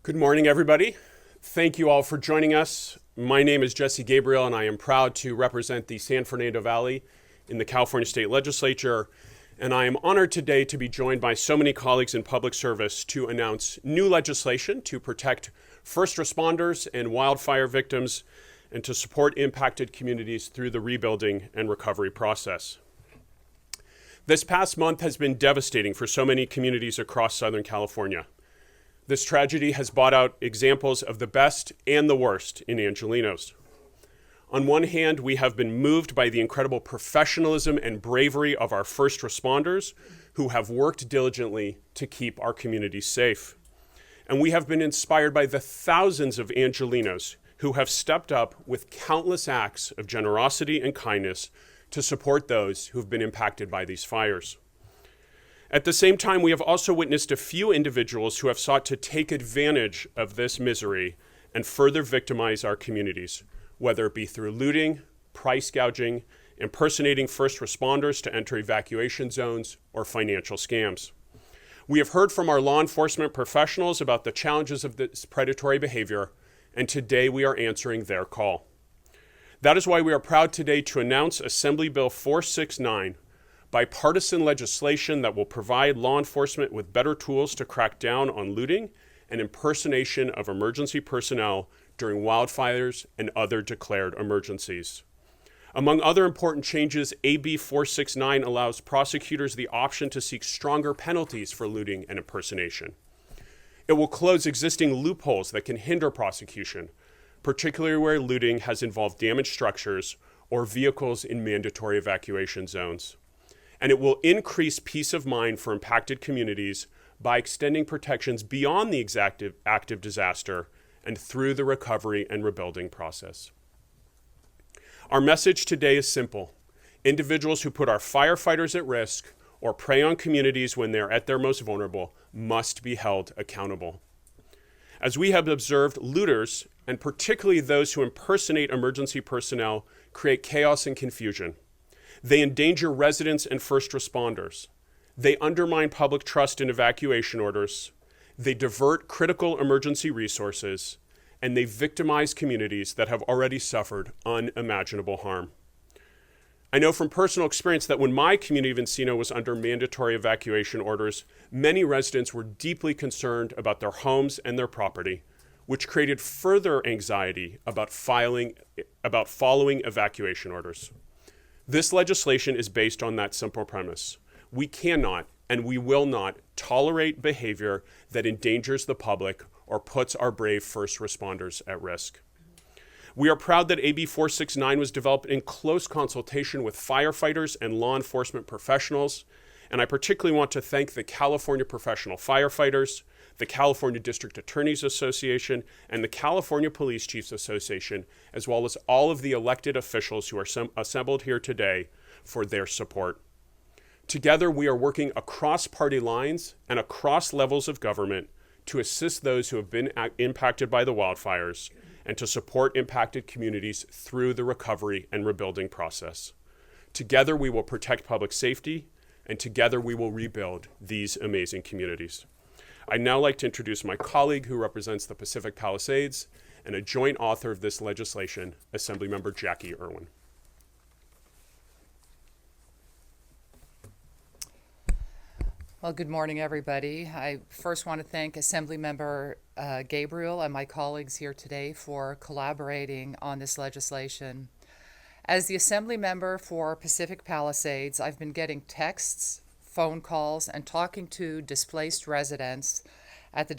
Good morning, everybody. Thank you all for joining us. My name is Jesse Gabriel, and I am proud to represent the San Fernando Valley in the California State Legislature. And I am honored today to be joined by so many colleagues in public service to announce new legislation to protect first responders and wildfire victims and to support impacted communities through the rebuilding and recovery process. This past month has been devastating for so many communities across Southern California. This tragedy has brought out examples of the best and the worst in Angelenos. On one hand, we have been moved by the incredible professionalism and bravery of our first responders who have worked diligently to keep our communities safe. And we have been inspired by the thousands of Angelenos who have stepped up with countless acts of generosity and kindness to support those who've been impacted by these fires. At the same time, we have also witnessed a few individuals who have sought to take advantage of this misery and further victimize our communities, whether it be through looting, price gouging, impersonating first responders to enter evacuation zones, or financial scams. We have heard from our law enforcement professionals about the challenges of this predatory behavior, and today we are answering their call. That is why we are proud today to announce Assembly Bill 469, bipartisan legislation that will provide law enforcement with better tools to crack down on looting and impersonation of emergency personnel during wildfires and other declared emergencies. Among other important changes, AB 469 allows prosecutors the option to seek stronger penalties for looting and impersonation. It will close existing loopholes that can hinder prosecution, particularly where looting has involved damaged structures or vehicles in mandatory evacuation zones. And it will increase peace of mind for impacted communities by extending protections beyond the active disaster and through the recovery and rebuilding process. Our message today is simple. Individuals who put our firefighters at risk or prey on communities when they're at their most vulnerable must be held accountable. As we have observed, looters, and particularly those who impersonate emergency personnel, create chaos and confusion. They endanger residents and first responders. They undermine public trust in evacuation orders. They divert critical emergency resources, and they victimize communities that have already suffered unimaginable harm. I know from personal experience that when my community of Encino was under mandatory evacuation orders, many residents were deeply concerned about their homes and their property, which created further anxiety about following evacuation orders. This legislation is based on that simple premise. We cannot and we will not tolerate behavior that endangers the public or puts our brave first responders at risk. We are proud that AB 469 was developed in close consultation with firefighters and law enforcement professionals, and I particularly want to thank the California Professional Firefighters, the California District Attorneys Association, and the California Police Chiefs Association, as well as all of the elected officials who are assembled here today for their support. Together, we are working across party lines and across levels of government to assist those who have been impacted by the wildfires and to support impacted communities through the recovery and rebuilding process. Together, we will protect public safety, and together we will rebuild these amazing communities. I'd now like to introduce my colleague who represents the Pacific Palisades and a joint author of this legislation, Assemblymember Jacqui Irwin. Well, good morning, everybody. I first want to thank Assemblymember Gabriel and my colleagues here today for collaborating on this legislation. As the Assembly member for Pacific Palisades, I've been getting texts, phone calls, and talking to displaced residents at the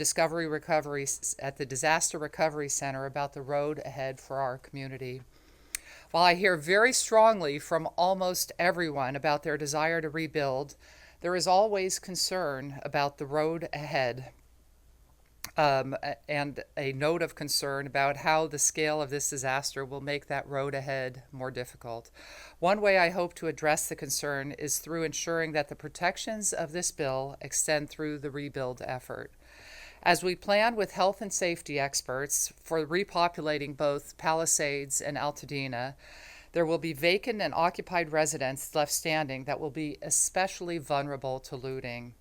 Disaster Recovery Center about the road ahead for our community. While I hear very strongly from almost everyone about their desire to rebuild, there is always concern about the road ahead, and a note of concern about how the scale of this disaster will make that road ahead more difficult. One way I hope to address the concern is through ensuring that the protections of this bill extend through the rebuild effort. As we plan with health and safety experts for repopulating both Palisades and Altadena, there will be vacant and occupied residents left standing that will be especially vulnerable to looting.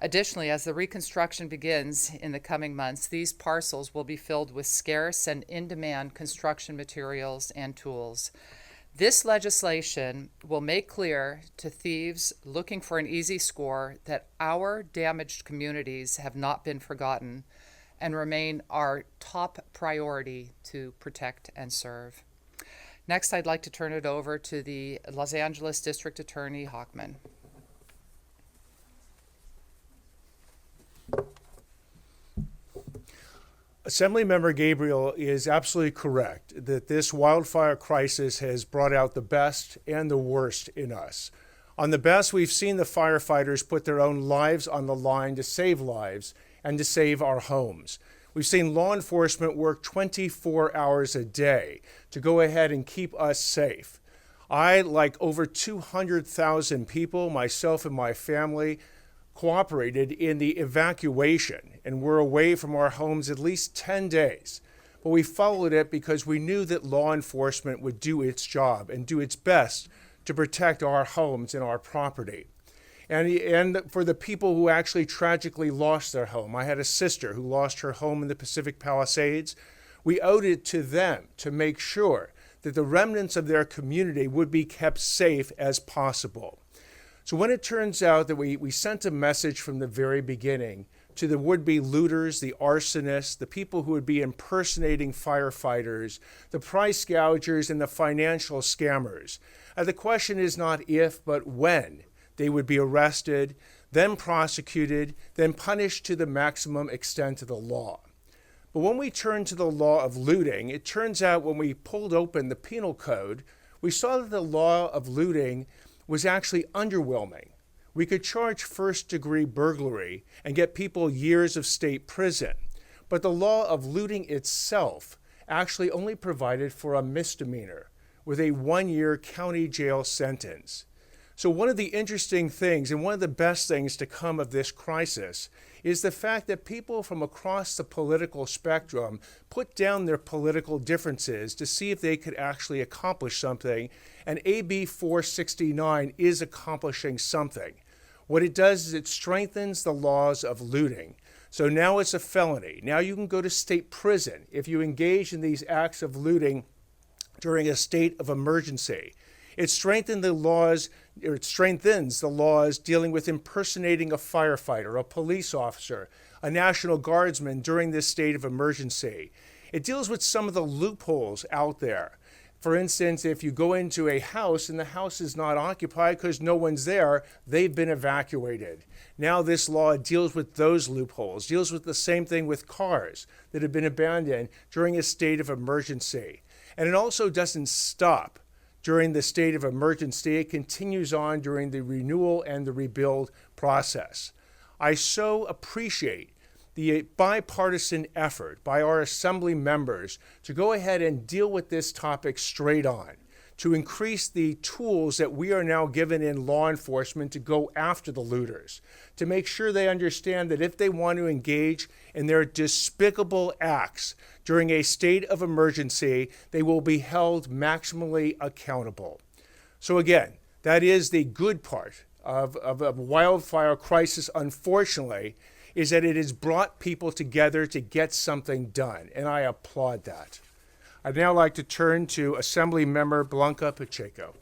Additionally, as the reconstruction begins in the coming months, these parcels will be filled with scarce and in-demand construction materials and tools. This legislation will make clear to thieves looking for an easy score that our damaged communities have not been forgotten and remain our top priority to protect and serve. Next, I'd like to turn it over to the Los Angeles District Attorney Hochman. Assemblymember Gabriel is absolutely correct that this wildfire crisis has brought out the best and the worst in us. On the best, we've seen the firefighters put their own lives on the line to save lives and to save our homes. We've seen law enforcement work 24 hours a day to go ahead and keep us safe. I, like over 200,000 people, myself and my family, cooperated in the evacuation and were away from our homes at least 10 days. But we followed it because we knew that law enforcement would do its job and do its best to protect our homes and our property. And for the people who actually tragically lost their home, I had a sister who lost her home in the Pacific Palisades. We owed it to them to make sure that the remnants of their community would be kept safe as possible. So when it turns out that we sent a message from the very beginning to the would-be looters, the arsonists, the people who would be impersonating firefighters, the price gougers, and the financial scammers, the question is not if, but when they would be arrested, then prosecuted, then punished to the maximum extent of the law. But when we turn to the law of looting, it turns out when we pulled open the penal code, we saw that the law of looting was actually underwhelming. We could charge first-degree burglary and get people years of state prison, but the law of looting itself actually only provided for a misdemeanor with a 1-year county jail sentence. So one of the interesting things and one of the best things to come of this crisis is the fact that people from across the political spectrum put down their political differences to see if they could actually accomplish something, and AB 469 is accomplishing something. What it does is it strengthens the laws of looting. So now it's a felony. Now you can go to state prison if you engage in these acts of looting during a state of emergency. It strengthens the laws dealing with impersonating a firefighter, a police officer, a National Guardsman during this state of emergency. It deals with some of the loopholes out there. For instance, if you go into a house and the house is not occupied because no one's there, they've been evacuated. Now this law deals with those loopholes, deals with the same thing with cars that have been abandoned during a state of emergency. And it also doesn't stop during the state of emergency. It continues on during the renewal and the rebuild process. I so appreciate the bipartisan effort by our Assembly members to go ahead and deal with this topic straight on, to increase the tools that we are now given in law enforcement to go after the looters, to make sure they understand that if they want to engage in their despicable acts during a state of emergency, they will be held maximally accountable. So again, that is the good part of a wildfire crisis, unfortunately, is that it has brought people together to get something done, and I applaud that. I'd now like to turn to Assemblymember Blanca Pacheco.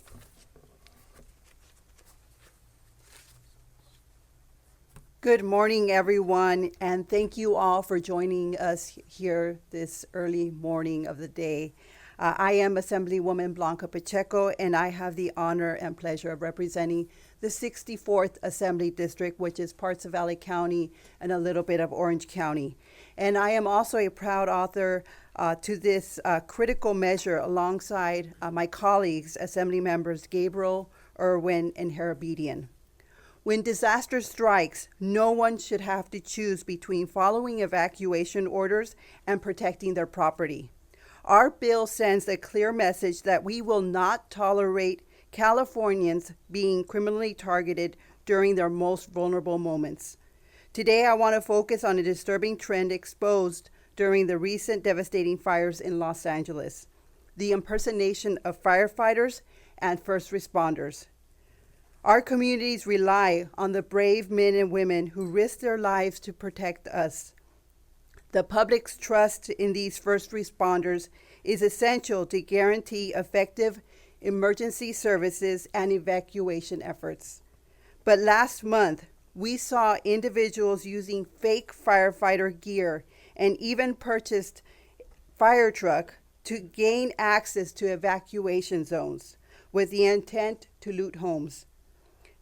Good morning, everyone, and thank you all for joining us here this early morning of the day. I am Assemblywoman Blanca Pacheco, and I have the honor and pleasure of representing the 64th Assembly District, which is parts of Valley County and a little bit of Orange County. And I am also a proud author to this critical measure alongside my colleagues, Assembly Members Gabriel, Irwin, and Harabedian. When disaster strikes, no one should have to choose between following evacuation orders and protecting their property. Our bill sends a clear message that we will not tolerate Californians being criminally targeted during their most vulnerable moments. Today, I want to focus on a disturbing trend exposed during the recent devastating fires in Los Angeles, the impersonation of firefighters and first responders. Our communities rely on the brave men and women who risk their lives to protect us. The public's trust in these first responders is essential to guarantee effective emergency services and evacuation efforts. But last month, we saw individuals using fake firefighter gear and even purchased fire truck to gain access to evacuation zones with the intent to loot homes.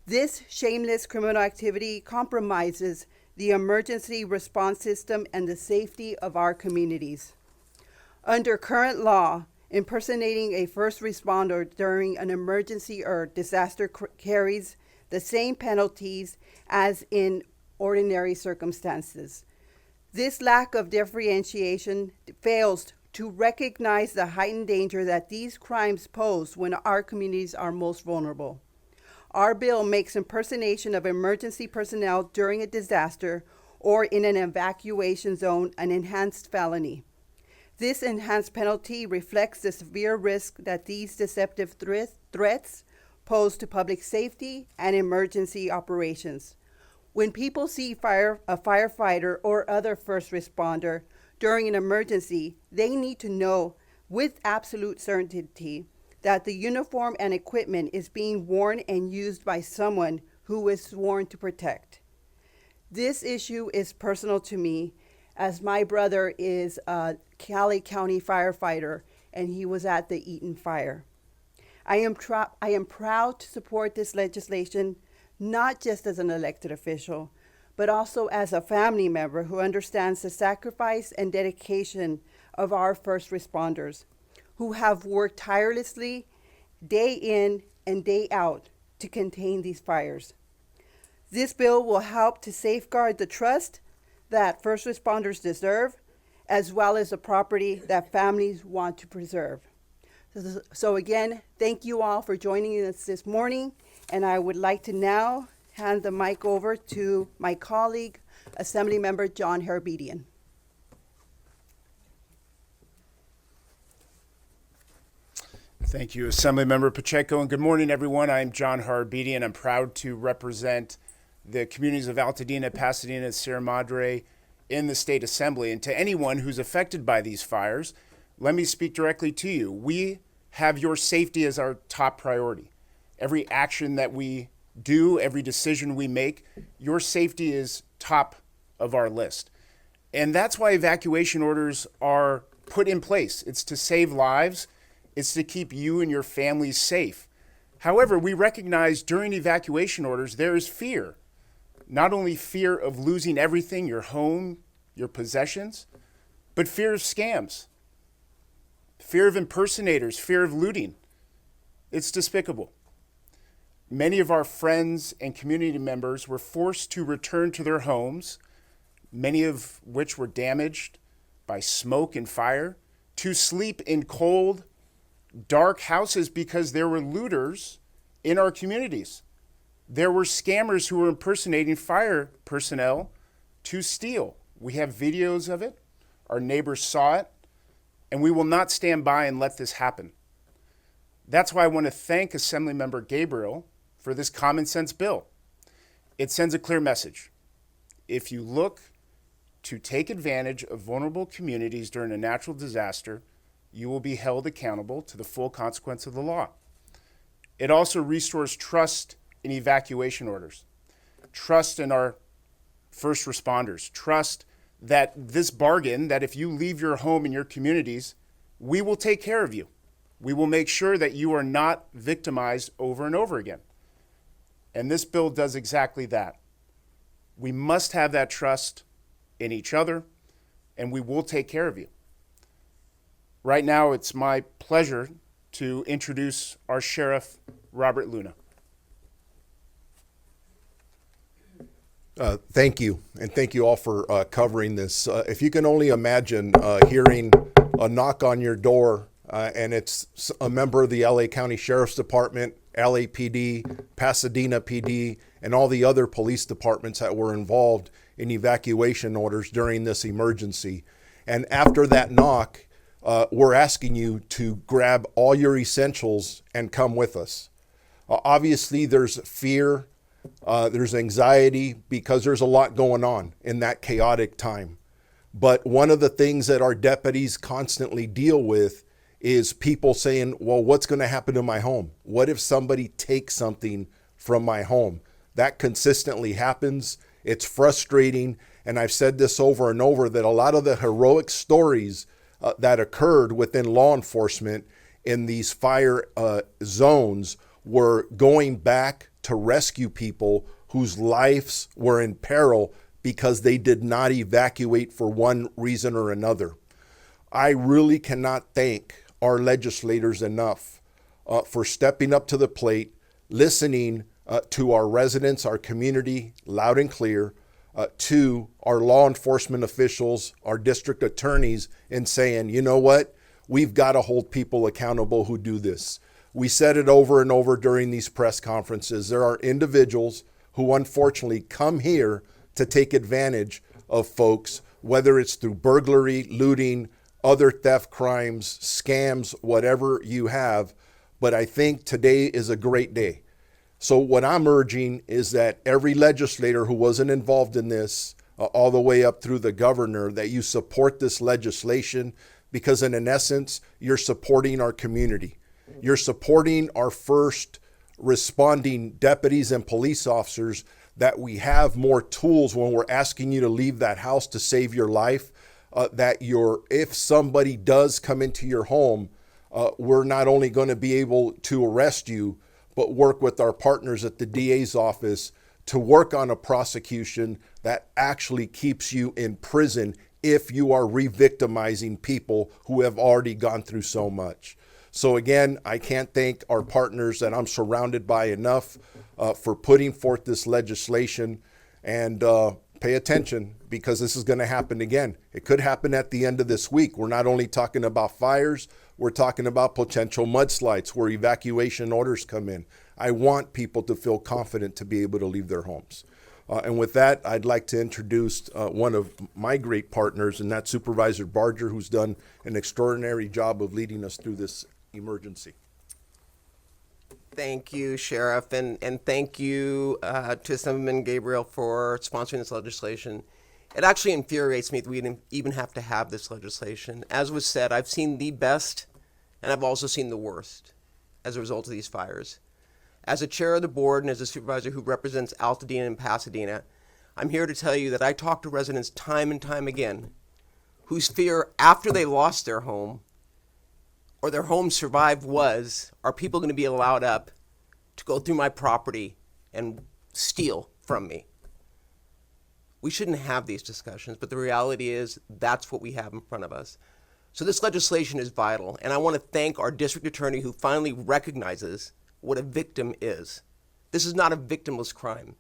This shameless criminal activity compromises the emergency response system and the safety of our communities. Under current law, impersonating a first responder during an emergency or disaster carries the same penalties as in ordinary circumstances. This lack of differentiation fails to recognize the heightened danger that these crimes pose when our communities are most vulnerable. Our bill makes impersonation of emergency personnel during a disaster or in an evacuation zone an enhanced felony. This enhanced penalty reflects the severe risk that these deceptive threats pose to public safety and emergency operations. When people see a firefighter or other first responder during an emergency, they need to know with absolute certainty that the uniform and equipment is being worn and used by someone who is sworn to protect. This issue is personal to me, as my brother is a Cali County firefighter and he was at the Eaton fire. I am proud to support this legislation, not just as an elected official, but also as a family member who understands the sacrifice and dedication of our first responders, who have worked tirelessly day in and day out to contain these fires. This bill will help to safeguard the trust that first responders deserve, as well as the property that families want to preserve. So again, thank you all for joining us this morning, and I would like to now hand the mic over to my colleague, Assemblymember John Herbedian. Thank you, Assemblymember Pacheco, and good morning, everyone. I'm John Herbedian. I'm proud to represent the communities of Altadena, Pasadena, Sierra Madre in the State Assembly. And to anyone who's affected by these fires, let me speak directly to you. We have your safety as our top priority. Every action that we do, every decision we make, your safety is top of our list. And that's why evacuation orders are put in place. It's to save lives. It's to keep you and your families safe. However, we recognize during evacuation orders, there is fear. Not only fear of losing everything, your home, your possessions, but fear of scams, fear of impersonators, fear of looting. It's despicable. Many of our friends and community members were forced to return to their homes, many of which were damaged by smoke and fire, to sleep in cold, dark houses because there were looters in our communities. There were scammers who were impersonating fire personnel to steal. We have videos of it. Our neighbors saw it, and we will not stand by and let this happen. That's why I want to thank Assemblymember Gabriel for this common sense bill. It sends a clear message. If you look to take advantage of vulnerable communities during a natural disaster, you will be held accountable to the full consequence of the law. It also restores trust in evacuation orders, trust in our first responders, trust that this bargain, that if you leave your home and your communities, we will take care of you. We will make sure that you are not victimized over and over again. And this bill does exactly that. We must have that trust in each other, and we will take care of you. Right now, it's my pleasure to introduce our Sheriff, Robert Luna. Thank you, and thank you all for covering this. If you can only imagine hearing a knock on your door, and it's a member of the LA County Sheriff's Department, LAPD, Pasadena PD, and all the other police departments that were involved in evacuation orders during this emergency. And after that knock, we're asking you to grab all your essentials and come with us. Obviously, there's fear, there's anxiety because there's a lot going on in that chaotic time. But one of the things that our deputies constantly deal with is people saying, well, what's going to happen to my home? What if somebody takes something from my home? That consistently happens. It's frustrating. And I've said this over and over that a lot of the heroic stories that occurred within law enforcement in these fire zones were going back to rescue people whose lives were in peril because they did not evacuate for one reason or another. I really cannot thank our legislators enough for stepping up to the plate, listening to our residents, our community, loud and clear, to our law enforcement officials, our district attorneys, and saying, you know what, we've got to hold people accountable who do this. We said it over and over during these press conferences. There are individuals who unfortunately come here to take advantage of folks, whether it's through burglary, looting, other theft crimes, scams, whatever you have. But I think today is a great day. So what I'm urging is that every legislator who wasn't involved in this, all the way up through the governor, that you support this legislation, because in essence, you're supporting our community. You're supporting our first responding deputies and police officers, that we have more tools when we're asking you to leave that house to save your life, that if somebody does come into your home, we're not only going to be able to arrest you, but work with our partners at the DA's office to work on a prosecution that actually keeps you in prison if you are re-victimizing people who have already gone through so much. So again, I can't thank our partners that I'm surrounded by enough for putting forth this legislation. And pay attention, because this is going to happen again. It could happen at the end of this week. We're not only talking about fires, we're talking about potential mudslides where evacuation orders come in. I want people to feel confident to be able to leave their homes. And with that, I'd like to introduce one of my great partners, and that's Supervisor Barger, who's done an extraordinary job of leading us through this emergency. Thank you, Sheriff, and thank you to Assemblymember Gabriel for sponsoring this legislation. It actually infuriates me that we didn't even have to have this legislation. As was said, I've seen the best, and I've also seen the worst as a result of these fires. As a chair of the board and as a supervisor who represents Altadena and Pasadena, I'm here to tell you that I talk to residents time and time again whose fear after they lost their home or their home survived was, are people going to be allowed up to go through my property and steal from me? We shouldn't have these discussions, but the reality is that's what we have in front of us. So this legislation is vital, and I want to thank our district attorney who finally recognizes what a victim is. This is not a victimless crime.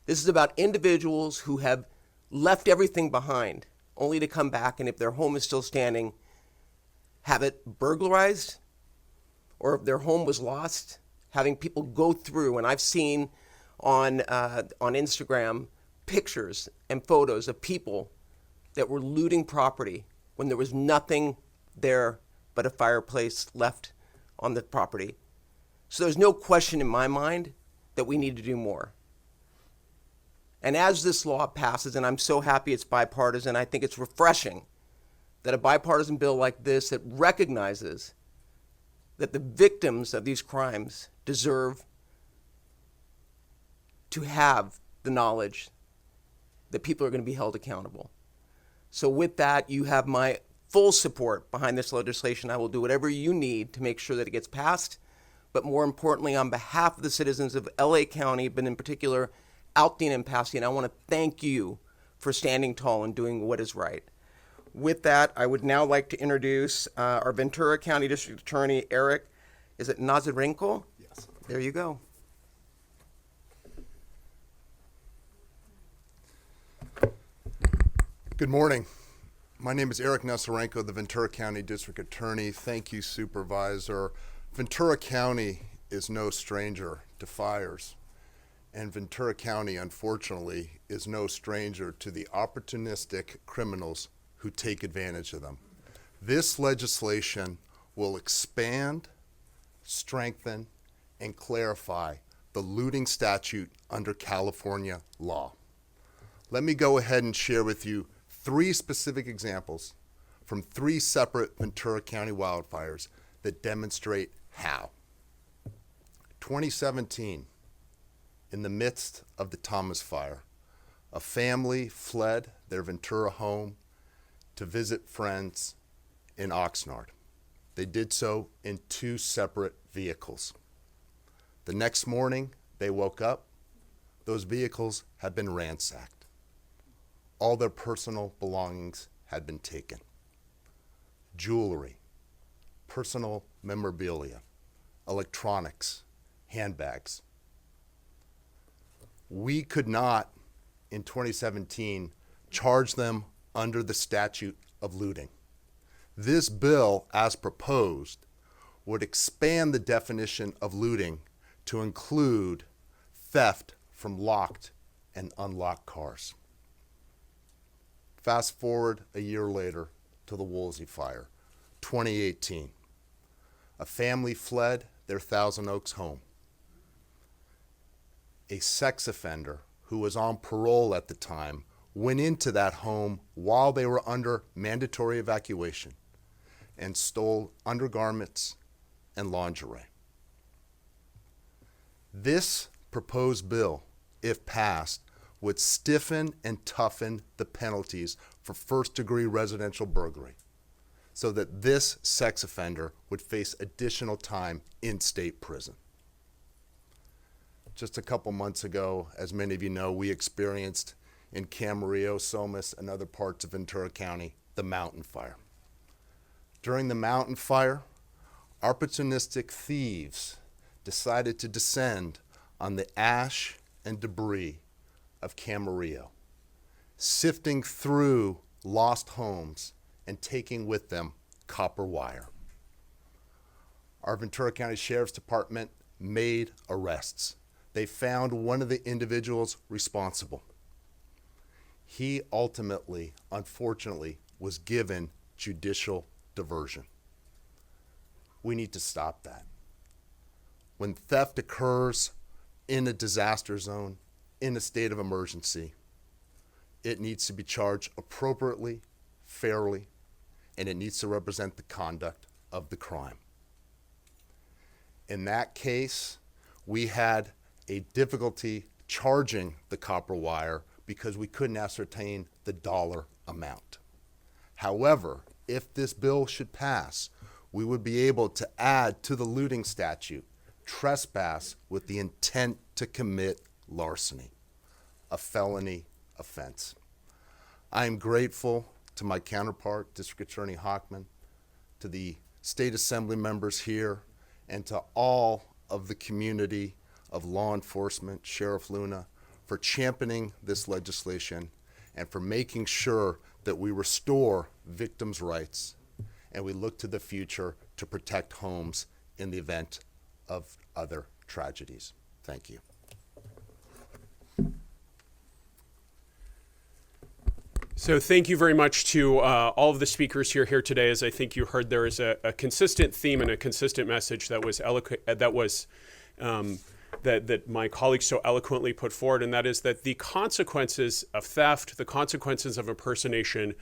This is about individuals who have left everything behind, only to come back, and if their home is still standing, have it burglarized, or if their home was lost, having people go through. And I've seen on Instagram pictures and photos of people that were looting property when there was nothing there but a fireplace left on the property. So there's no question in my mind that we need to do more. And as this law passes, and I'm so happy it's bipartisan, I think it's refreshing that a bipartisan bill like this that recognizes that the victims of these crimes deserve to have the knowledge that people are going to be held accountable. So with that, you have my full support behind this legislation. I will do whatever you need to make sure that it gets passed. But more importantly, on behalf of the citizens of LA County, but in particular, Altadena and Pasadena, I want to thank you for standing tall and doing what is right. With that, I would now like to introduce our Ventura County District Attorney, Erik. Is it Nasarenko? Yes. There you go. Good morning. My name is Erik Nasarenko, the Ventura County District Attorney. Thank you, Supervisor. Ventura County is no stranger to fires, and Ventura County, unfortunately, is no stranger to the opportunistic criminals who take advantage of them. This legislation will expand, strengthen, and clarify the looting statute under California law. Let me go ahead and share with you 3 specific examples from 3 separate Ventura County wildfires that demonstrate how. 2017, in the midst of the Thomas Fire, a family fled their Ventura home to visit friends in Oxnard. They did so in 2 separate vehicles. The next morning, they woke up. Those vehicles had been ransacked. All their personal belongings had been taken. Jewelry, personal memorabilia, electronics, handbags. We could not, in 2017, charge them under the statute of looting. This bill, as proposed, would expand the definition of looting to include theft from locked and unlocked cars. Fast forward a year later to the Woolsey Fire, 2018. A family fled their Thousand Oaks home. A sex offender who was on parole at the time went into that home while they were under mandatory evacuation and stole undergarments and lingerie. This proposed bill, if passed, would stiffen and toughen the penalties for first-degree residential burglary so that this sex offender would face additional time in state prison. Just a couple months ago, as many of you know, we experienced in Camarillo, Somas, and other parts of Ventura County, the mountain fire. During the mountain fire, opportunistic thieves decided to descend on the ash and debris of Camarillo, sifting through lost homes and taking with them copper wire. Our Ventura County Sheriff's Department made arrests. They found one of the individuals responsible. He ultimately, unfortunately, was given judicial diversion. We need to stop that. When theft occurs in a disaster zone, in a state of emergency, it needs to be charged appropriately, fairly, and it needs to represent the conduct of the crime. In that case, we had a difficulty charging the copper wire because we couldn't ascertain the dollar amount. However, if this bill should pass, we would be able to add to the looting statute trespass with the intent to commit larceny, a felony offense. I am grateful to my counterpart, District Attorney Hockman, to the state assembly members here, and to all of the community of law enforcement, Sheriff Luna, for championing this legislation and for making sure that we restore victims' rights and we look to the future to protect homes in the event of other tragedies. Thank you. So thank you very much to all of the speakers here today. As I think you heard, there is a consistent theme and a consistent message that my colleagues so eloquently put forward, and that is that the consequences of theft, the consequences of impersonation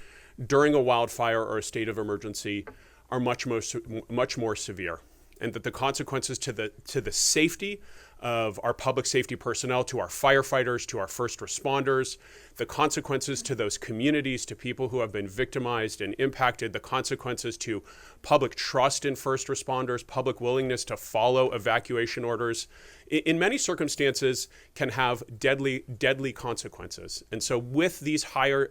during a wildfire or a state of emergency are much more severe, and that the consequences to the safety of our public safety personnel, to our firefighters, to our first responders, the consequences to those communities, to people who have been victimized and impacted, the consequences to public trust in first responders, public willingness to follow evacuation orders, in many circumstances can have deadly consequences. And so with these higher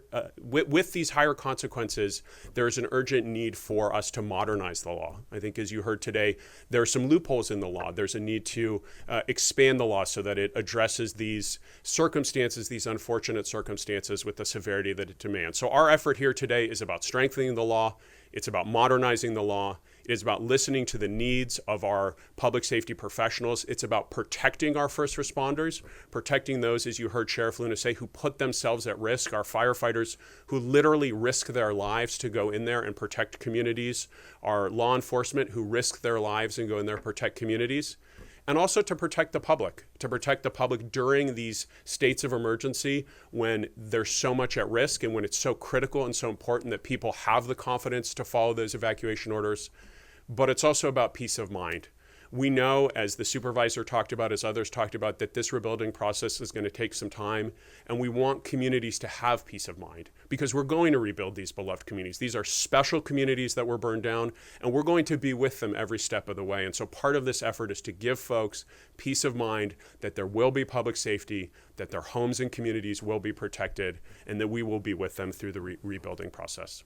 consequences, there is an urgent need for us to modernize the law. I think, as you heard today, there are some loopholes in the law. There's a need to expand the law so that it addresses these circumstances, these unfortunate circumstances, with the severity that it demands. So our effort here today is about strengthening the law. It's about modernizing the law. It is about listening to the needs of our public safety professionals. It's about protecting our first responders, protecting those, as you heard Sheriff Luna say, who put themselves at risk, our firefighters who literally risk their lives to go in there and protect communities, our law enforcement who risk their lives and go in there and protect communities. and also to protect the public during these states of emergency when there's so much at risk and when it's so critical and so important that people have the confidence to follow those evacuation orders. But it's also about peace of mind. We know, as the supervisor talked about, as others talked about, that this rebuilding process is going to take some time, and we want communities to have peace of mind because we're going to rebuild these beloved communities. These are special communities that were burned down, and we're going to be with them every step of the way. And so part of this effort is to give folks peace of mind that there will be public safety, that their homes and communities will be protected, and that we will be with them through the rebuilding process.